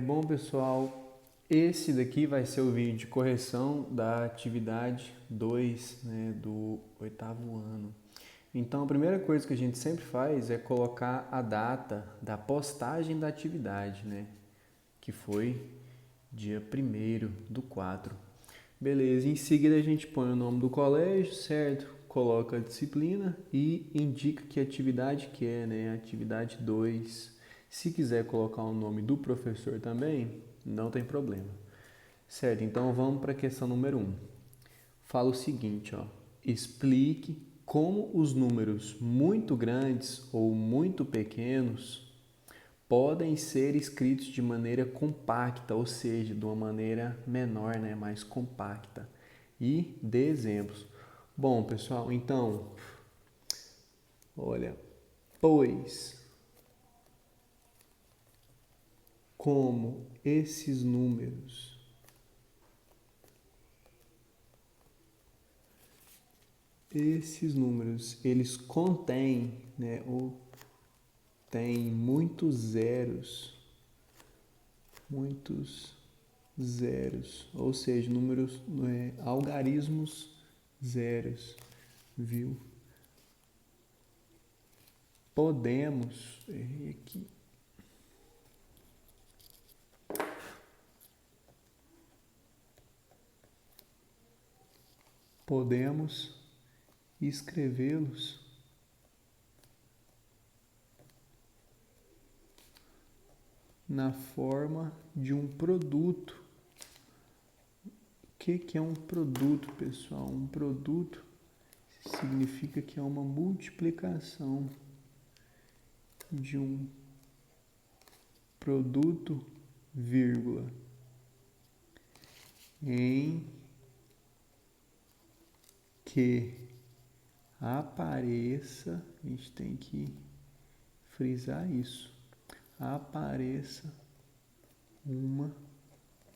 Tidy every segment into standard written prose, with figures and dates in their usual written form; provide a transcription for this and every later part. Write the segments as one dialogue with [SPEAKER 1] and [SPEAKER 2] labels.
[SPEAKER 1] Bom, pessoal, esse daqui vai ser o vídeo de correção da atividade 2, né, do oitavo ano. Então, a primeira coisa que a gente sempre faz é colocar a data da postagem da atividade, né, que foi dia 1º do 4. Beleza, em seguida a gente põe o nome do colégio, certo? Coloca a disciplina e indica que atividade que é, né? Atividade 2. Se quiser colocar o nome do professor também, não tem problema. Certo, então vamos para a questão número 1. Fala o seguinte, ó. Explique como os números muito grandes ou muito pequenos podem ser escritos de maneira compacta, ou seja, de uma maneira menor, né, mais compacta. E dê exemplos. Bom, pessoal, então, olha, pois como esses números, eles contêm, né, ou têm muitos zeros, ou seja, números, algarismos zeros, viu? Errei aqui. Podemos escrevê-los na forma de um produto. O que é um produto, pessoal? Um produto significa que é uma multiplicação de um produto, vírgula, em que apareça, a gente tem que frisar isso, apareça uma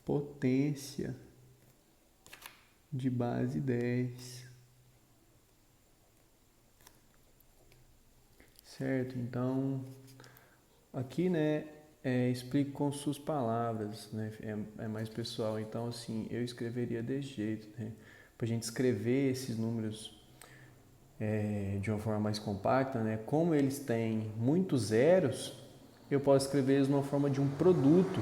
[SPEAKER 1] potência de base 10. Certo? Então, aqui, né, explico com suas palavras, né, é mais pessoal. Então, assim, eu escreveria desse jeito, né, para a gente escrever esses números de uma forma mais compacta, né, como eles têm muitos zeros, eu posso escrever eles numa forma de um produto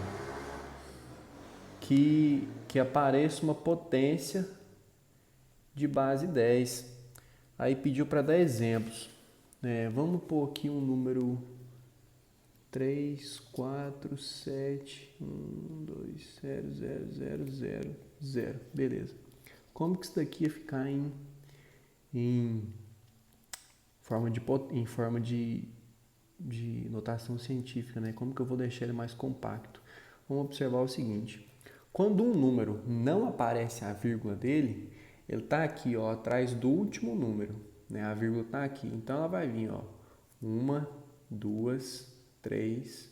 [SPEAKER 1] que apareça uma potência de base 10. Aí pediu para dar exemplos. Vamos pôr aqui um número 3, 4, 7, 1, 2, 0, 0, 0, 0, 0. Beleza. Como que isso daqui ia ficar em forma de notação científica, né? Como que eu vou deixar ele mais compacto? Vamos observar o seguinte. Quando um número não aparece a vírgula dele, ele está aqui, ó, atrás do último número, né? A vírgula está aqui. Então ela vai vir, ó, 1, 2, 3,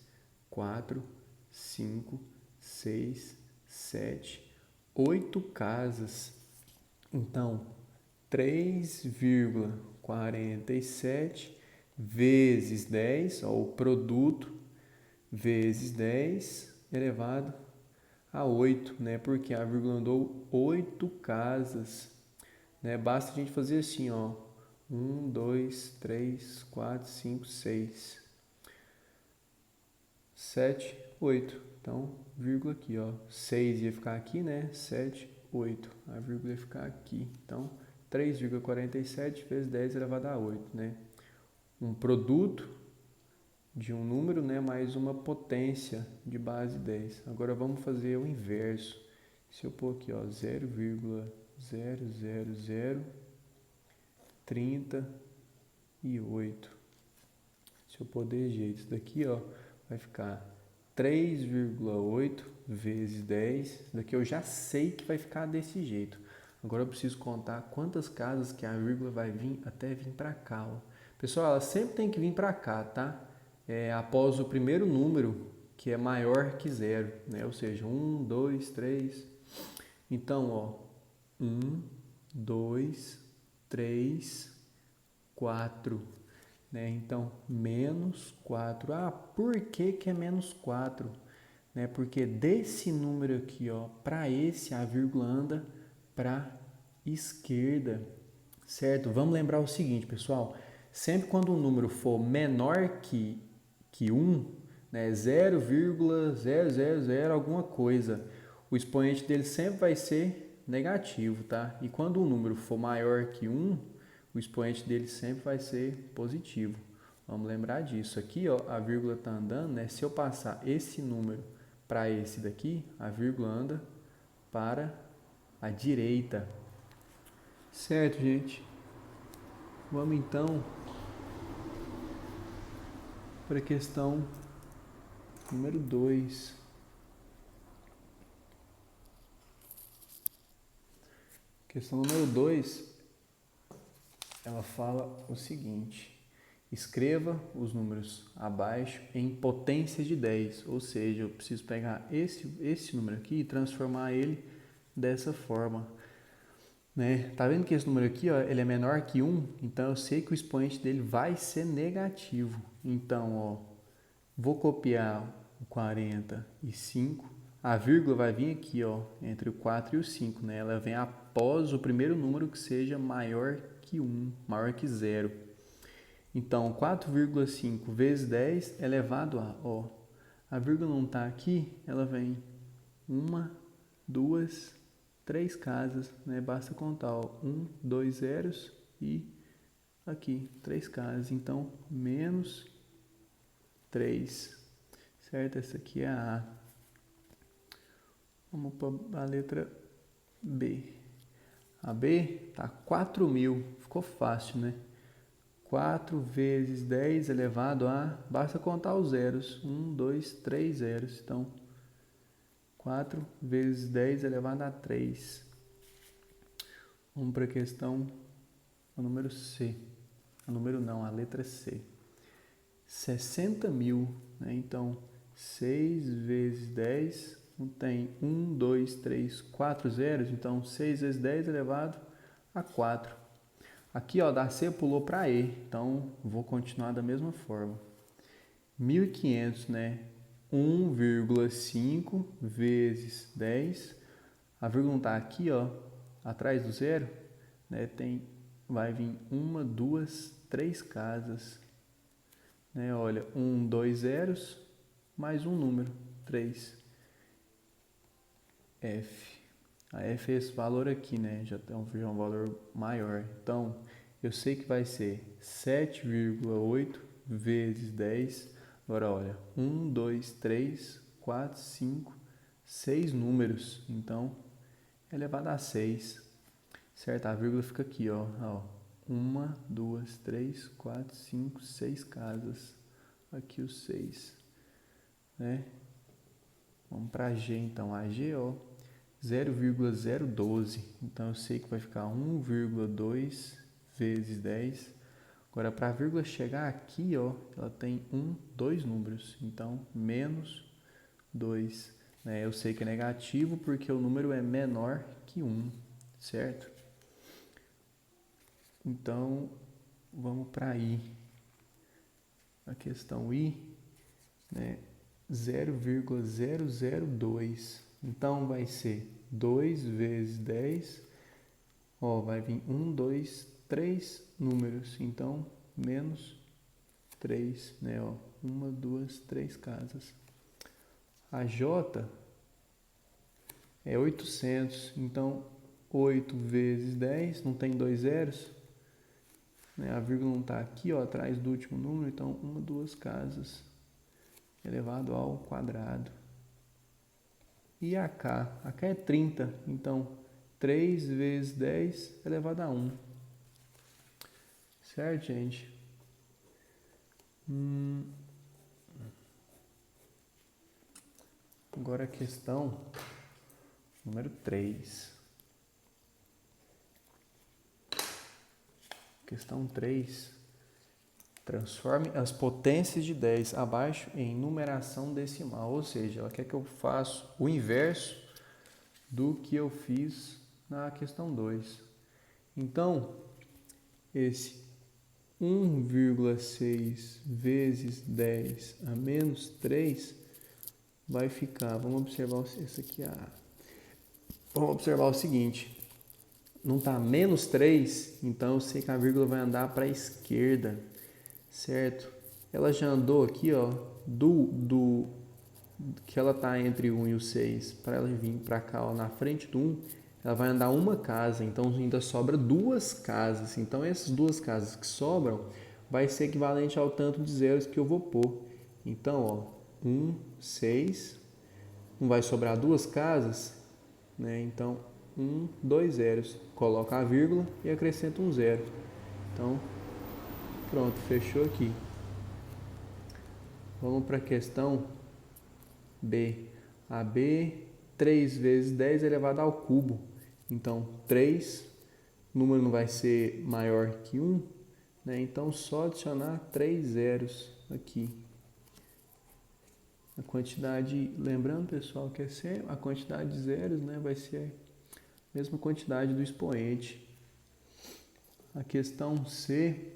[SPEAKER 1] 4, 5, 6, 7, 8 casas. Então, 3,47 vezes 10, ó, o produto, vezes 10 elevado a 8, né? Porque a vírgula andou 8 casas, né? Basta a gente fazer assim, ó, 1, 2, 3, 4, 5, 6, 7, 8. Então, vírgula aqui, ó, 6 ia ficar aqui, né? 7, 8. A vírgula ia ficar aqui. Então, 3,47 vezes 10 elevado a 8, né? Um produto de um número, né, mais uma potência de base 10. Agora vamos fazer o inverso. Se eu pôr aqui, ó, 0,00038. Se eu pôr desse jeito, isso daqui, ó, vai ficar 3,8 vezes 10. Isso daqui eu já sei que vai ficar desse jeito. Agora eu preciso contar quantas casas que a vírgula vai vir até vir para cá, ó. Pessoal, ela sempre tem que vir para cá, tá? Após o primeiro número, que é maior que zero, né? Ou seja, 1, 2, 3. Então, ó, 1, 2, 3, 4. Né? Então, menos 4. Ah, por que é menos 4? né? Porque desse número aqui, para esse, a vírgula anda para esquerda, certo? Vamos lembrar o seguinte, pessoal. Sempre quando um número for menor que 1, né, 0,000 alguma coisa, o expoente dele sempre vai ser negativo, tá? E quando um número for maior que 1, o expoente dele sempre vai ser positivo. Vamos lembrar disso. Aqui, a vírgula está andando, né? Se eu passar esse número para esse daqui, a vírgula anda para a direita. Certo, gente? Vamos então para a questão número 2. Questão número 2, ela fala o seguinte: escreva os números abaixo em potências de 10, ou seja, eu preciso pegar esse número aqui e transformar ele dessa forma, né? Tá vendo que esse número aqui, ele é menor que 1, então eu sei que o expoente dele vai ser negativo. Então, vou copiar o 45, a vírgula vai vir aqui, entre o 4 e o 5, né? Ela vem após o primeiro número que seja maior que 1, maior que 0. Então, 4,5 vezes 10 elevado a vírgula não está aqui, ela vem 1, 2, 3 casas, né? Basta contar, 1, 2 zeros e aqui, 3 casas. Então, menos 3, certo? Essa aqui é a A. Vamos para a letra B. A B tá 4.000, ficou fácil, né? 4 vezes 10 elevado a... Basta contar os zeros. 1, 2, 3 zeros. Então, 4 vezes 10 elevado a 3. Vamos para a questão número C. A letra C. 60.000, né? Então, 6 vezes 10, tem 1, 2, 3, 4 zeros. Então, 6 vezes 10 elevado a 4. Aqui, da C pulou para E, então vou continuar da mesma forma. 1.500, né? 1,5 vezes 10. A vírgula não está aqui, atrás do zero, né? Vai vir 1, 2, 3 casas, né? Olha, 1, 2 zeros, mais um número, 3. F. A F é esse valor aqui, né? Já tem um valor maior. Então, eu sei que vai ser 7,8 vezes 10. Agora, olha, 1, 2, 3, 4, 5, 6 números. Então, é elevado a 6. Certo? A vírgula fica aqui, 1, 2, 3, 4, 5, 6 casas. Aqui os 6. Né? Vamos para a G, então. A G, 0,012. Então, eu sei que vai ficar 1,2 vezes 10. Agora, para a vírgula chegar aqui, ela tem 2 números. Então, menos 2. Né? Eu sei que é negativo porque o número é menor que 1, certo? Então, vamos para I. A questão I, né? 0,002. Então, vai ser 2 vezes 10. Vai vir 1, 2, 3 números. Então, menos 3, né? 1, 2, 3 casas. A J é 800. Então, 8 vezes 10, não tem 2 zeros, né? A vírgula não está aqui, atrás do último número. Então, 1, 2 casas elevado ao quadrado. E a K é 30. Então, 3 vezes 10 elevado a 1. Certo, gente? Agora a questão número 3. Questão 3. Transforme as potências de 10 abaixo em numeração decimal. Ou seja, ela quer que eu faça o inverso do que eu fiz na questão 2. Então, esse 1,6 vezes 10 a menos 3 vai ficar, vamos observar isso aqui, vamos observar o seguinte, não está menos 3, então eu sei que a vírgula vai andar para a esquerda, certo? Ela já andou aqui, ó, que ela está entre o 1 e o 6, para ela vir para cá, ó, na frente do 1, ela vai andar uma casa, então ainda sobra duas casas. Então essas duas casas que sobram vai ser equivalente ao tanto de zeros que eu vou pôr. Então, ó, 1, 6, não vai sobrar duas casas, né? Então, 1, 2 zeros. Coloca a vírgula e acrescenta um zero. Então, pronto, fechou aqui. Vamos para a questão B. A B, 3 vezes 10 elevado ao cubo. Então, 3, o número não vai ser maior que 1, né? Então, só adicionar 3 zeros aqui. A quantidade, lembrando, pessoal, que a quantidade de zeros, né, vai ser a mesma quantidade do expoente. A questão C,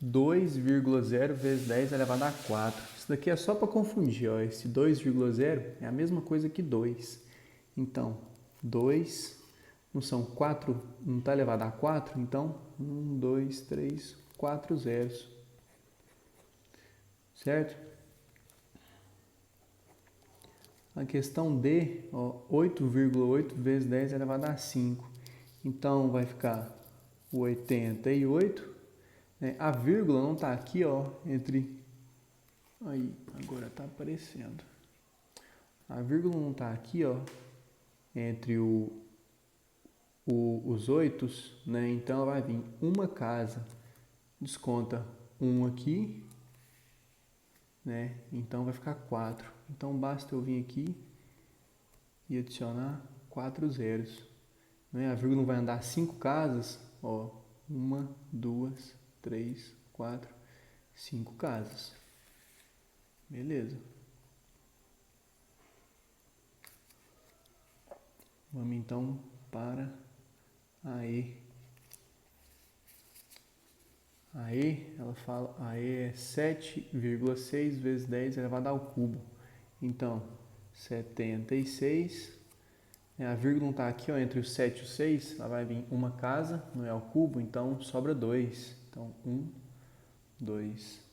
[SPEAKER 1] 2,0 vezes 10 elevado a 4. Isso daqui é só para confundir, ó. Esse 2,0 é a mesma coisa que 2. Então, 2 não são 4, não está elevado a 4, então 1, 2, 3, 4 zeros. Certo? A questão D, 8,8 vezes 10 elevado a 5. Então, vai ficar 88. Né? A vírgula não está aqui, ó, entre... Aí, agora está aparecendo. A vírgula não está aqui, ó, entre os 8, né? Então, ela vai vir uma casa. Desconta 1 aqui, né? Então, vai ficar 4. Então, basta eu vir aqui e adicionar 4 zeros. Né? A vírgula não vai andar 5 casas, ó. 1, 2, 3, 4, 5 casas. Beleza. Vamos então para a E. A E, ela fala, a E é 7,6 vezes 10 elevado ao cubo. Então, 76. A vírgula não está aqui, ó, entre o 7 e o 6, ela vai vir uma casa, não é ao cubo, então sobra 2. Então, 1, 2.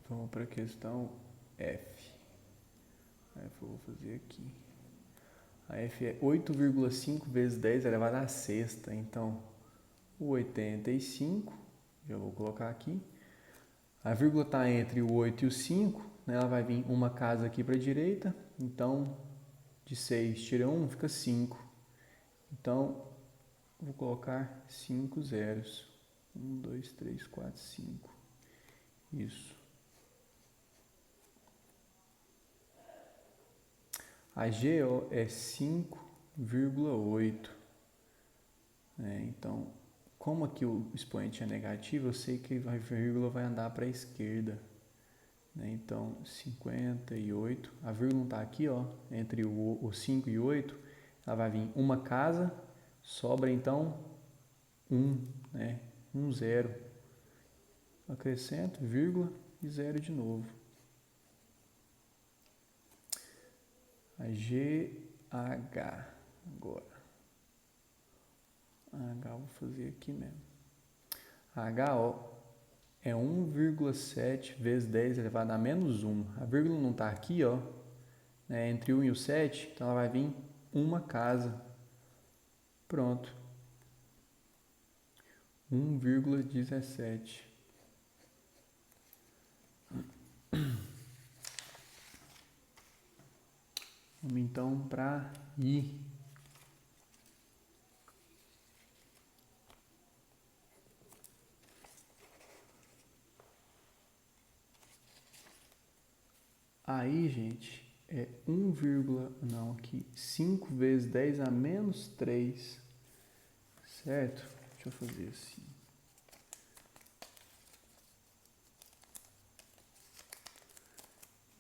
[SPEAKER 1] Vamos para a questão F. F eu vou fazer aqui. A F é 8,5 vezes 10 elevado à sexta. Então, o 85, já vou colocar aqui. A vírgula está entre o 8 e o 5, né? Ela vai vir uma casa aqui para a direita. Então, de 6 tira 1, fica 5. Então, vou colocar 5 zeros. 1, 2, 3, 4, 5. Isso. A G é 5,8. Então, como aqui o expoente é negativo, eu sei que a vírgula vai andar para a esquerda. Né? Então, 58. A vírgula não está aqui, ó, entre o 5 e o 8. Ela vai vir uma casa, sobra então 1, né? 1 zero. Acrescento, vírgula e zero de novo. A GH agora. A H eu vou fazer aqui mesmo. A H, ó, é 1,7 vezes 10 elevado a menos 1. A vírgula não está aqui, ó, né, entre 1 e o 7, então ela vai vir uma casa. Pronto. 1,17. Vamos então para I. Aí, gente, é 5 vezes 10 a menos 3, certo? Deixa eu fazer assim.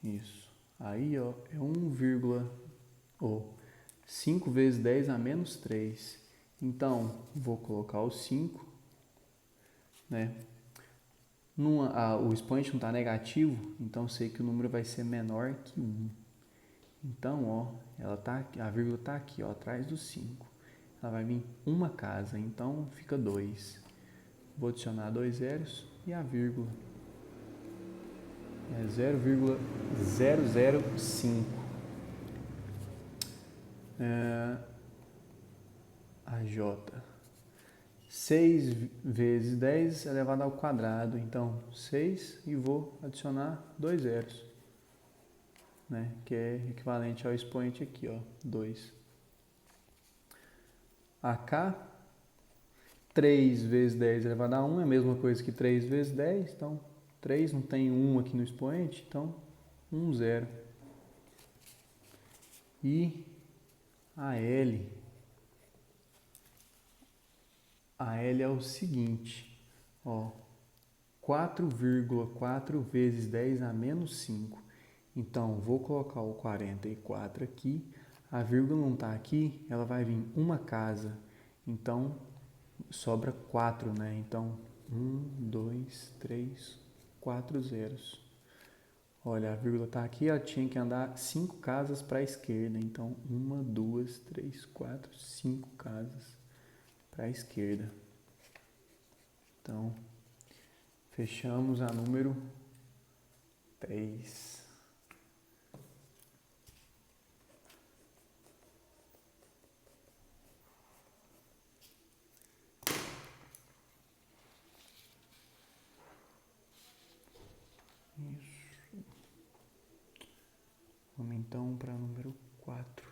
[SPEAKER 1] Isso. Aí, ó, é 5 vezes 10 a menos 3. Então, vou colocar o 5, né? O expoente não está negativo, então sei que o número vai ser menor que 1. Então, ó, a vírgula está aqui, ó, atrás do 5. Ela vai vir uma casa, então fica 2. Vou adicionar 2 zeros e a vírgula é 0,005. A J. 6 vezes 10 elevado ao quadrado. Então, 6 e vou adicionar 2 zeros, né? Que é equivalente ao expoente aqui, ó, 2. AK, 3 vezes 10 elevado a 1 é a mesma coisa que 3 vezes 10. Então, 3 não tem 1 aqui no expoente, então 1, 0. E a L é o seguinte, ó, 4,4 vezes 10 a menos 5. Então, vou colocar o 44 aqui, a vírgula não está aqui, ela vai vir uma casa, então sobra 4, né? Então, 1, 2, 3, 4 zeros. Olha, a vírgula está aqui, ela tinha que andar 5 casas para a esquerda, então 1, 2, 3, 4, 5 casas para a esquerda. Então, fechamos a número 3. Isso. Vamos então para o número 4.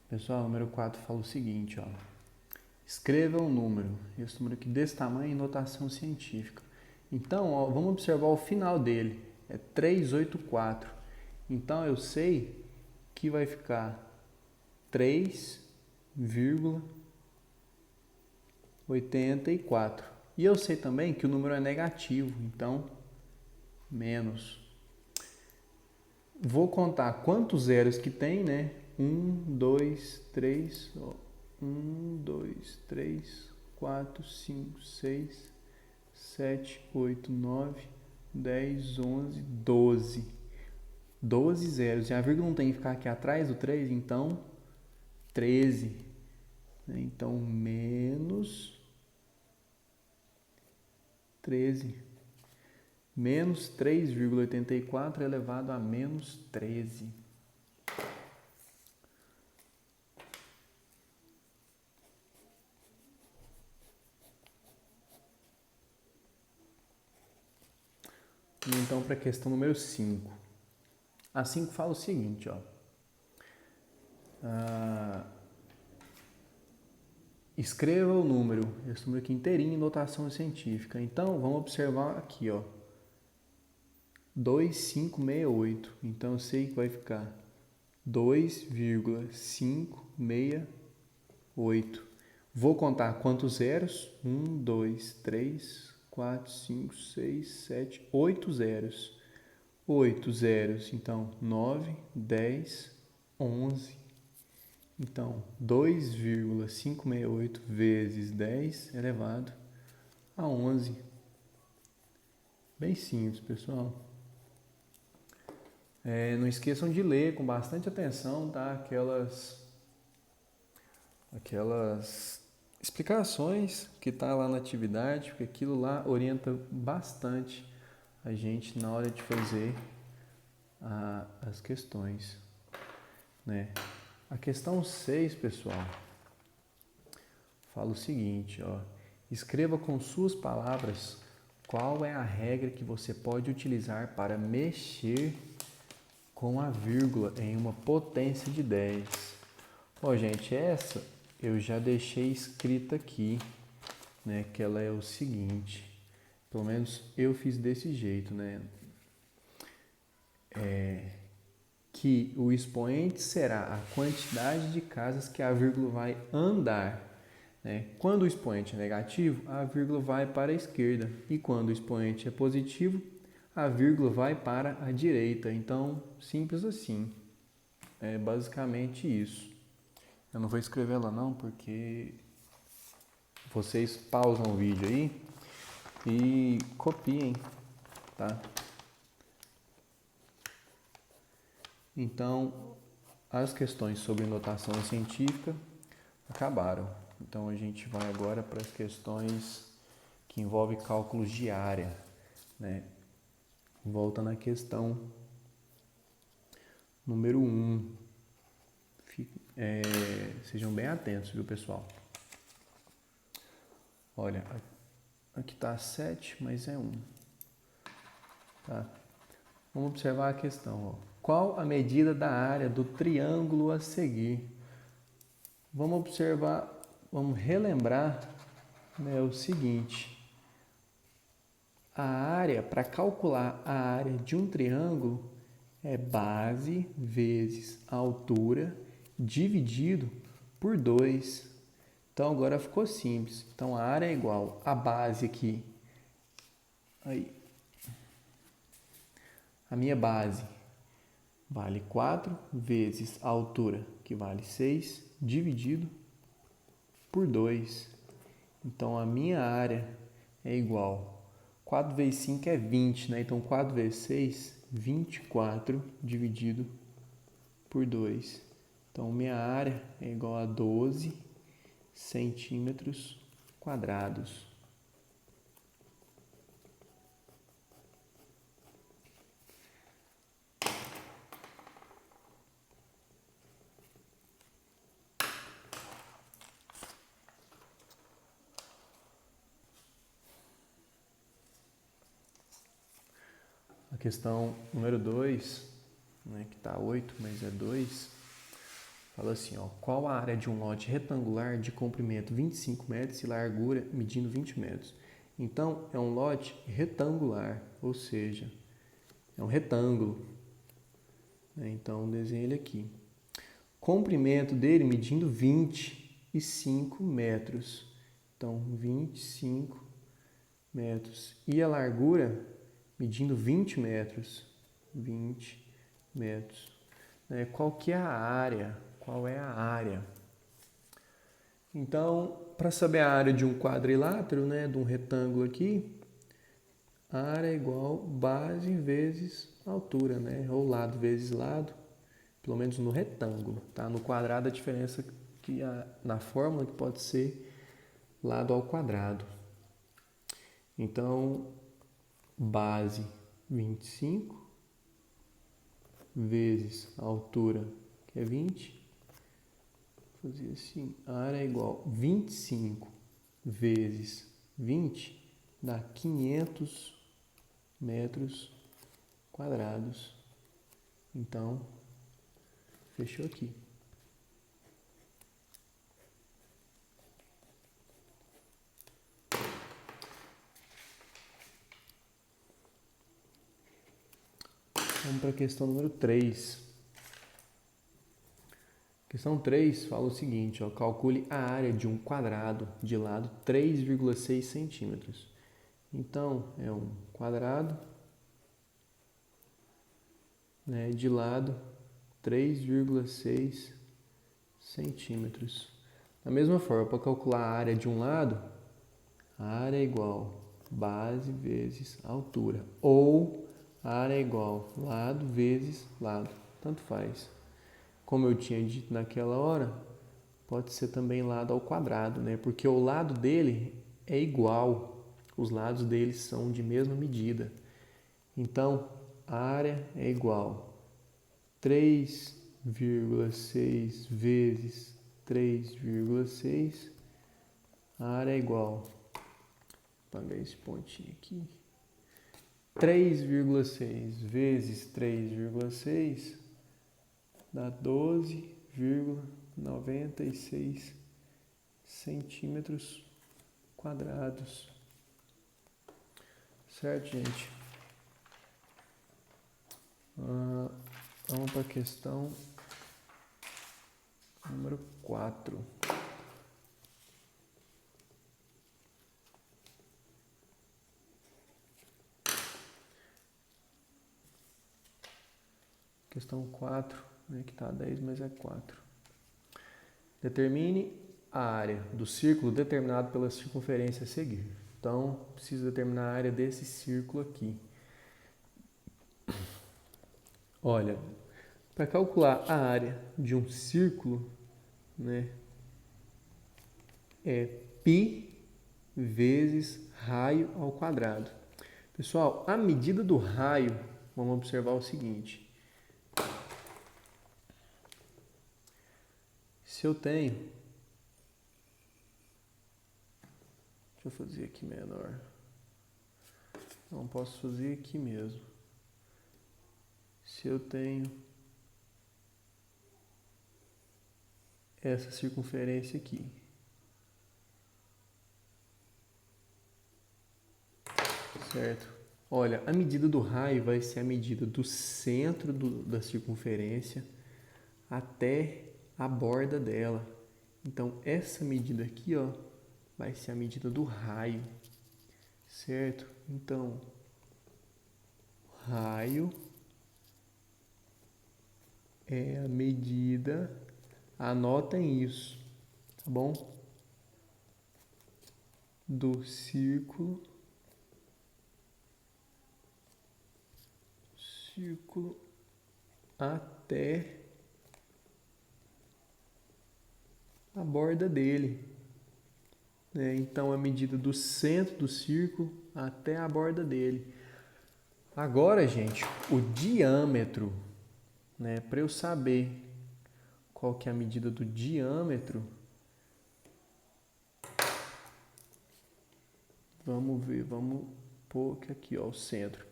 [SPEAKER 1] Pessoal, o número 4 fala o seguinte, ó. Escreva um número, esse número aqui desse tamanho em notação científica. Então, ó, vamos observar o final dele, é 384. Então, eu sei que vai ficar 3,84. E eu sei também que o número é negativo, então, menos. Vou contar quantos zeros que tem, né? 1, 2, 3, 1, 2, 3, 4, 5, 6, 7, 8, 9, 10, 11, 12. 12 zeros. E a vírgula não tem que ficar aqui atrás do 3, então 13. Então, menos 13. Menos 3,84 elevado a menos 13. Então, para a questão número 5. A 5 fala o seguinte, ó. Escreva o número, esse número aqui inteirinho em notação científica. Então, vamos observar aqui, ó. 2568. Então, eu sei que vai ficar 2,568. Vou contar quantos zeros? 1, 2, 3, 4, 5, 6, 7, 8 zeros. 8 zeros, então 9, 10, 11. Então, 2,568 vezes 10 elevado a 11. Bem simples, pessoal. Não esqueçam de ler com bastante atenção, tá? Aquelas explicações que tá lá na atividade, porque aquilo lá orienta bastante a gente na hora de fazer as questões, né? A questão 6, pessoal, fala o seguinte, ó. Escreva com suas palavras qual é a regra que você pode utilizar para mexer com a vírgula em uma potência de 10. Ó, gente, essa eu já deixei escrita aqui, né? Que ela é o seguinte, pelo menos eu fiz desse jeito, né? Que o expoente será a quantidade de casas que a vírgula vai andar. né? Quando o expoente é negativo, a vírgula vai para a esquerda. E quando o expoente é positivo, a vírgula vai para a direita. Então, simples assim. É basicamente isso. Eu não vou escrever ela não, porque vocês pausam o vídeo aí e copiem, tá? Então, as questões sobre notação científica acabaram. Então, a gente vai agora para as questões que envolvem cálculos de área, né? Volta na questão número 1. Sejam bem atentos, viu, pessoal? Olha, aqui está 7, mas é 1. Tá? Vamos observar a questão. Ó. Qual a medida da área do triângulo a seguir? Vamos observar, vamos relembrar, né, o seguinte. A área, para calcular a área de um triângulo, é base vezes a altura dividido por 2. Então, agora ficou simples. Então, a área é igual a base aqui. Aí. A minha base vale 4 vezes a altura, que vale 6, dividido por 2. Então, a minha área é igual. 4 vezes 5 é 20, né? Então, 4 vezes 6, 24, dividido por 2. Então, minha área é igual a 12 centímetros quadrados. A questão número 2, né, que está 8, mas é 2, fala assim, ó, qual a área de um lote retangular de comprimento 25 metros e largura medindo 20 metros? Então, é um lote retangular, ou seja, é um retângulo. Né? Então, desenho ele aqui. Comprimento dele medindo 25 metros. Então, 25 metros. E a largura medindo 20 metros. 20 metros. Qual que é a área? Qual é a área? Então, para saber a área de um quadrilátero, né, de um retângulo aqui, a área é igual base vezes altura, né, ou lado vezes lado, pelo menos no retângulo. Tá? No quadrado, a diferença que na fórmula que pode ser lado ao quadrado. Então, base 25 vezes a altura, que é 20. Vou fazer assim, a área é igual 25 vezes 20, dá 500 metros quadrados. Então, fechou aqui. Vamos para a questão número 3. Questão 3 fala o seguinte, ó, calcule a área de um quadrado de lado 3,6 centímetros. Então, é um quadrado, né, de lado 3,6 centímetros. Da mesma forma, para calcular a área de um lado, a área é igual base vezes altura. Ou a área é igual lado vezes lado. Tanto faz. Como eu tinha dito naquela hora, pode ser também lado ao quadrado, né? Porque o lado dele é igual. Os lados dele são de mesma medida. Então, a área é igual 3,6 vezes 3,6. A área é igual, vou apagar esse pontinho aqui, 3,6 vezes 3,6 dá 12,96 centímetros quadrados. Certo, gente? Vamos para a questão número 4. questão 4, né, que está 10, mas é 4. Determine a área do círculo determinado pela circunferência a seguir. Então, preciso determinar a área desse círculo aqui. Olha, para calcular a área de um círculo, né, é π vezes raio ao quadrado. Pessoal, a medida do raio, vamos observar o seguinte. Se eu tenho... Deixa eu fazer aqui menor. Não posso fazer aqui mesmo. Se eu tenho essa circunferência aqui. Certo? Olha, a medida do raio vai ser a medida do centro da circunferência até a borda dela. Então, essa medida aqui, ó, vai ser a medida do raio. Certo? Então, raio é a medida, anotem isso, tá bom? Do círculo até a borda dele. Então, a medida do centro do círculo até a borda dele. Agora, gente, o diâmetro, né, para eu saber qual que é a medida do diâmetro, vamos ver, vamos pôr aqui, ó, o centro.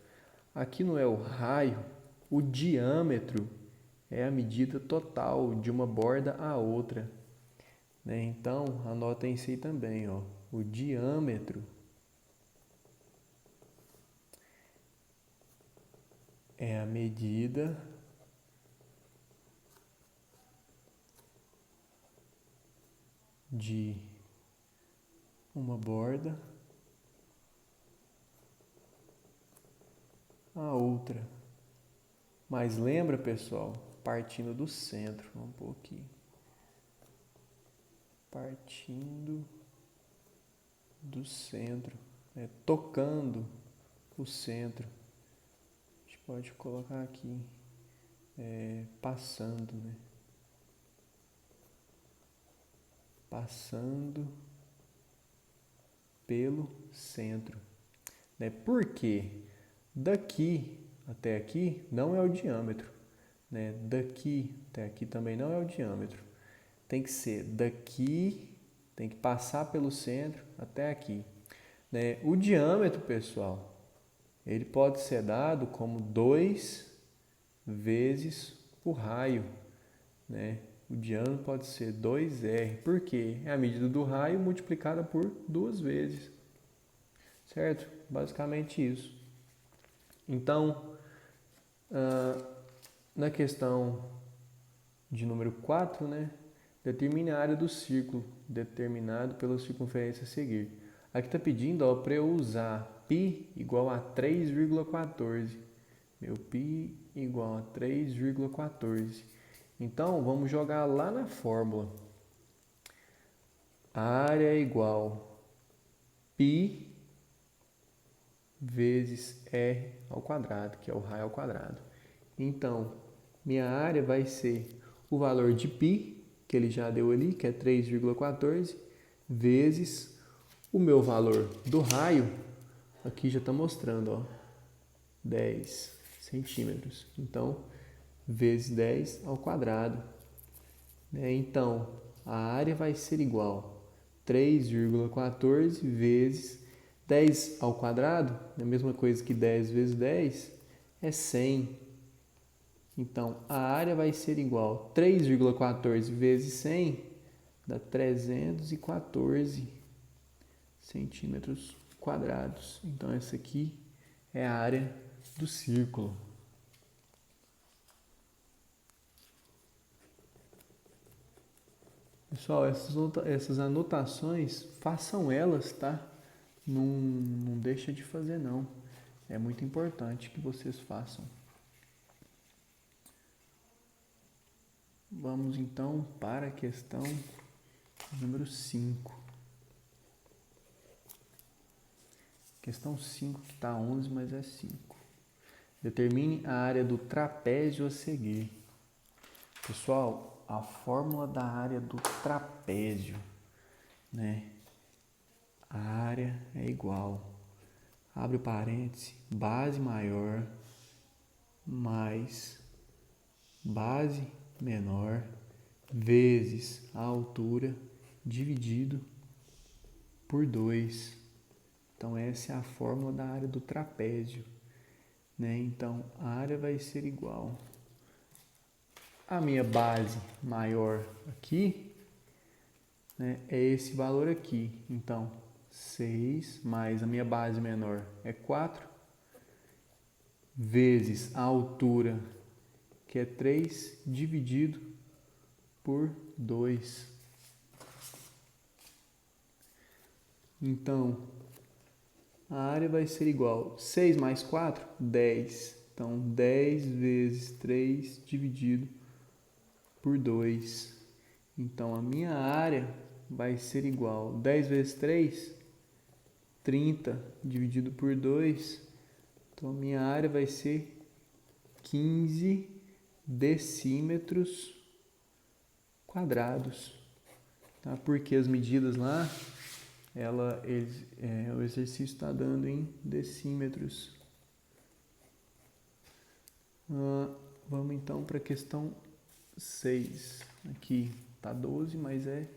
[SPEAKER 1] Aqui não é o raio, o diâmetro é a medida total de uma borda a outra. Né? Então, anotem isso aí também, ó. O diâmetro é a medida de uma borda a outra. Mas lembra, pessoal, partindo do centro. Vamos pôr aqui. Partindo do centro, né? Tocando o centro. A gente pode colocar aqui, passando, né? Passando pelo centro. Né? Por quê? Daqui até aqui não é o diâmetro. Né? Daqui até aqui também não é o diâmetro. Tem que ser daqui, tem que passar pelo centro até aqui. Né? O diâmetro, pessoal, ele pode ser dado como 2 vezes o raio. Né? O diâmetro pode ser 2R. Por quê? É a medida do raio multiplicada por 2 vezes. Certo? Basicamente isso. Então, na questão de número 4, né? Determine a área do círculo determinado pela circunferência a seguir. Aqui está pedindo para eu usar π igual a 3,14. Meu π igual a 3,14. Então, vamos jogar lá na fórmula. A área é igual π vezes R ao quadrado, que é o raio ao quadrado. Então, minha área vai ser o valor de π, que ele já deu ali, que é 3,14, vezes o meu valor do raio, aqui já está mostrando, ó, 10 centímetros. Então, vezes 10 ao quadrado. Então, a área vai ser igual a 3,14 vezes 10 ao quadrado, é a mesma coisa que 10 vezes 10, é 100. Então, a área vai ser igual a 3,14 vezes 100, dá 314 centímetros quadrados. Então, essa aqui é a área do círculo. Pessoal, essas anotações, façam elas, tá? Não deixa de fazer, não. É muito importante que vocês façam. Vamos então para a questão número 5. Questão 5 que está 11, mas é 5. Determine a área do trapézio a seguir. Pessoal, a fórmula da área do trapézio, né? A área é igual, abre parênteses, base maior mais base menor vezes a altura dividido por 2. Então, essa é a fórmula da área do trapézio, né? Então, a área vai ser igual a minha base maior aqui, né, é esse valor aqui. Então, 6 mais a minha base menor é 4, vezes a altura, que é 3, dividido por 2. Então, a área vai ser igual 6 mais 4, 10. Então, 10 vezes 3 dividido por 2. Então, a minha área vai ser igual 10 vezes 3, 30, dividido por 2. Então, a minha área vai ser 15 decímetros quadrados. Tá? Porque as medidas lá, o exercício está dando em decímetros. Vamos então para a questão 6. Aqui está 12, mas é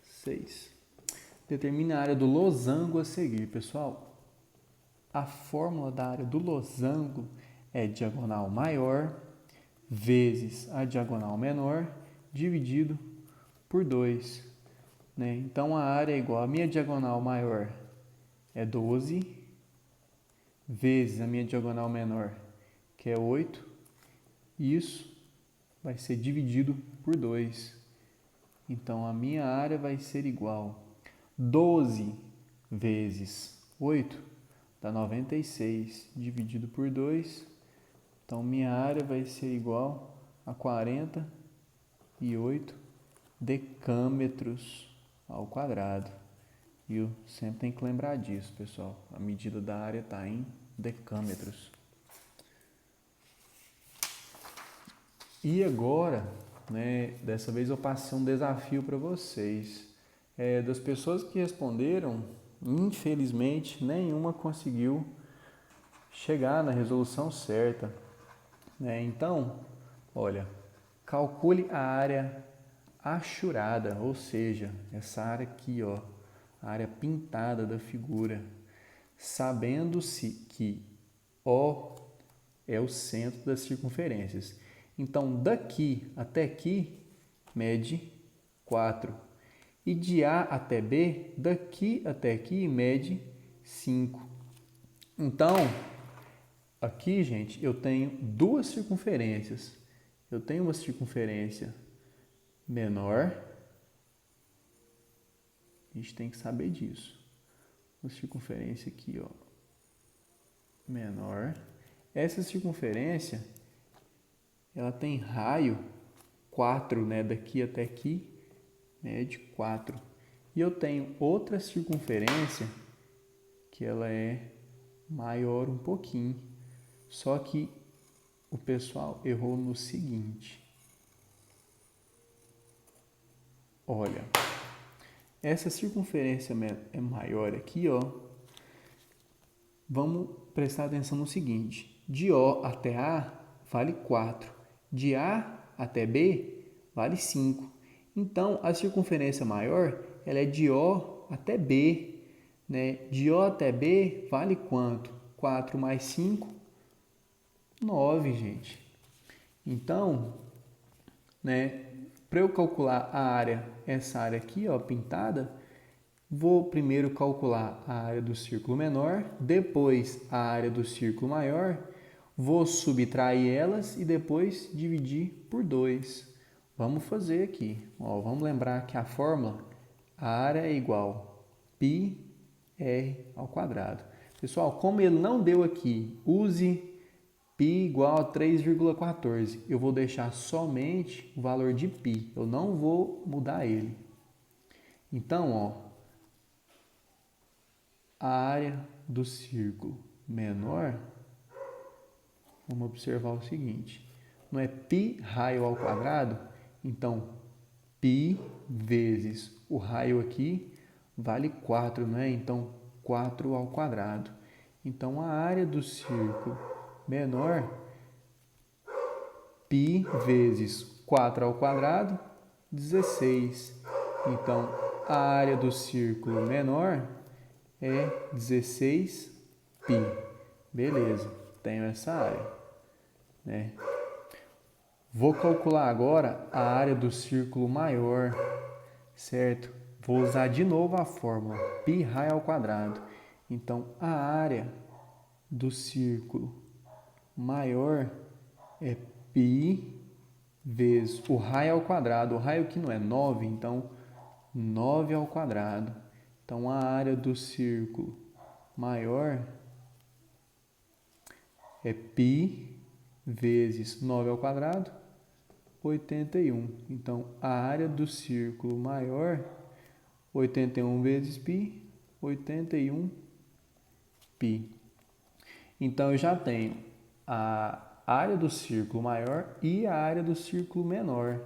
[SPEAKER 1] 6. Determine a área do losango a seguir. Pessoal, a fórmula da área do losango é diagonal maior vezes a diagonal menor dividido por 2. Né? Então, a área é igual a minha diagonal maior é 12 vezes a minha diagonal menor, que é 8. Isso vai ser dividido por 2. Então, a minha área vai ser igual 12 vezes 8 dá 96, dividido por 2. Então, minha área vai ser igual a 48 decâmetros ao quadrado. E eu sempre tenho que lembrar disso, pessoal. A medida da área está em decâmetros. E agora, né, dessa vez eu passei um desafio para vocês. Das pessoas que responderam, infelizmente, nenhuma conseguiu chegar na resolução certa. Né? Então, olha, calcule a área achurada, ou seja, essa área aqui, ó, a área pintada da figura, sabendo-se que O é o centro das circunferências. Então, daqui até aqui, mede 4. E de A até B, daqui até aqui, mede 5. Então, aqui, gente, eu tenho duas circunferências. Eu tenho uma circunferência menor. A gente tem que saber disso. Uma circunferência aqui, ó, menor. Essa circunferência, ela tem raio 4, né? Daqui até aqui, mede 4. E eu tenho outra circunferência que ela é maior um pouquinho. Só que o pessoal errou no seguinte. Olha, essa circunferência é maior aqui, ó. Vamos prestar atenção no seguinte. De O até A vale 4. De A até B vale 5. Então, a circunferência maior, ela é de O até B. Né? De O até B vale quanto? 4 mais 5, 9, gente. Então, né, para eu calcular a área, essa área aqui, ó, pintada, vou primeiro calcular a área do círculo menor, depois a área do círculo maior, vou subtrair elas e depois dividir por 2. Vamos fazer aqui. Ó, vamos lembrar que a fórmula, a área é igual a πr ao quadrado. Pessoal, como ele não deu aqui, use π igual a 3,14. Eu vou deixar somente o valor de π, eu não vou mudar ele. Então, ó, a área do círculo menor, vamos observar o seguinte, não é π raio ao quadrado? Então, π vezes o raio aqui vale 4, né? Então, 4 ao quadrado. Então, a área do círculo menor, π vezes 4 ao quadrado, 16. Então, a área do círculo menor é 16 π. Beleza, tenho essa área, né? Vou calcular agora a área do círculo maior, certo? Vou usar de novo a fórmula π raio ao quadrado. Então, a área do círculo maior é π vezes o raio ao quadrado. O raio aqui não é 9, então 9 ao quadrado. Então, a área do círculo maior é π vezes 9 ao quadrado, 81. Então, a área do círculo maior, 81 vezes π, 81 π. Então, eu já tenho a área do círculo maior e a área do círculo menor,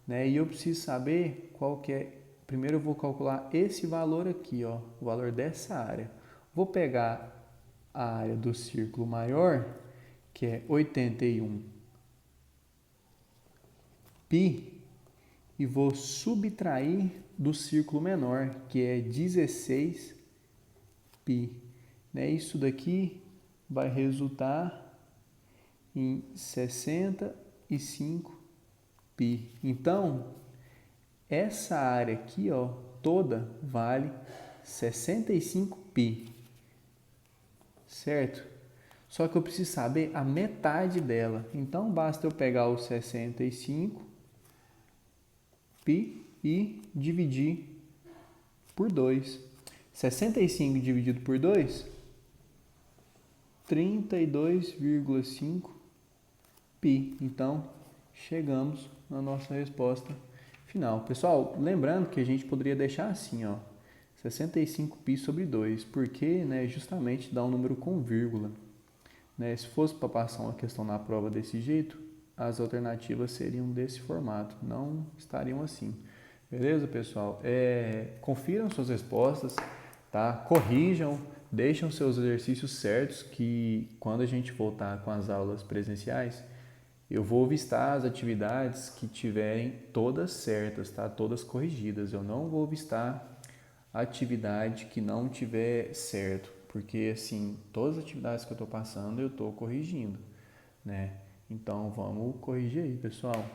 [SPEAKER 1] né? E eu preciso saber qual que é. Primeiro eu vou calcular esse valor aqui, ó, o valor dessa área. Vou pegar a área do círculo maior, que é 81 π, e vou subtrair do círculo menor, que é 16 π. Né? Isso daqui vai resultar em 65 π. Então, essa área aqui, ó, toda vale 65 π, certo? Só que eu preciso saber a metade dela. Então, basta eu pegar os 65 π e dividir por 2. 65 dividido por 2, 32,5 π. Então, chegamos na nossa resposta final. Pessoal, lembrando que a gente poderia deixar assim, ó, 65 π sobre 2, porque, né, justamente dá um número com vírgula. Né? Se fosse para passar uma questão na prova desse jeito, as alternativas seriam desse formato, não estariam assim. Beleza, pessoal? Confiram suas respostas, tá? Corrijam, deixam seus exercícios certos, que quando a gente voltar com as aulas presenciais, eu vou vistar as atividades que tiverem todas certas, tá? Todas corrigidas. Eu não vou vistar a atividade que não tiver certo, porque assim, todas as atividades que eu estou passando eu estou corrigindo, né? Então vamos corrigir aí, pessoal.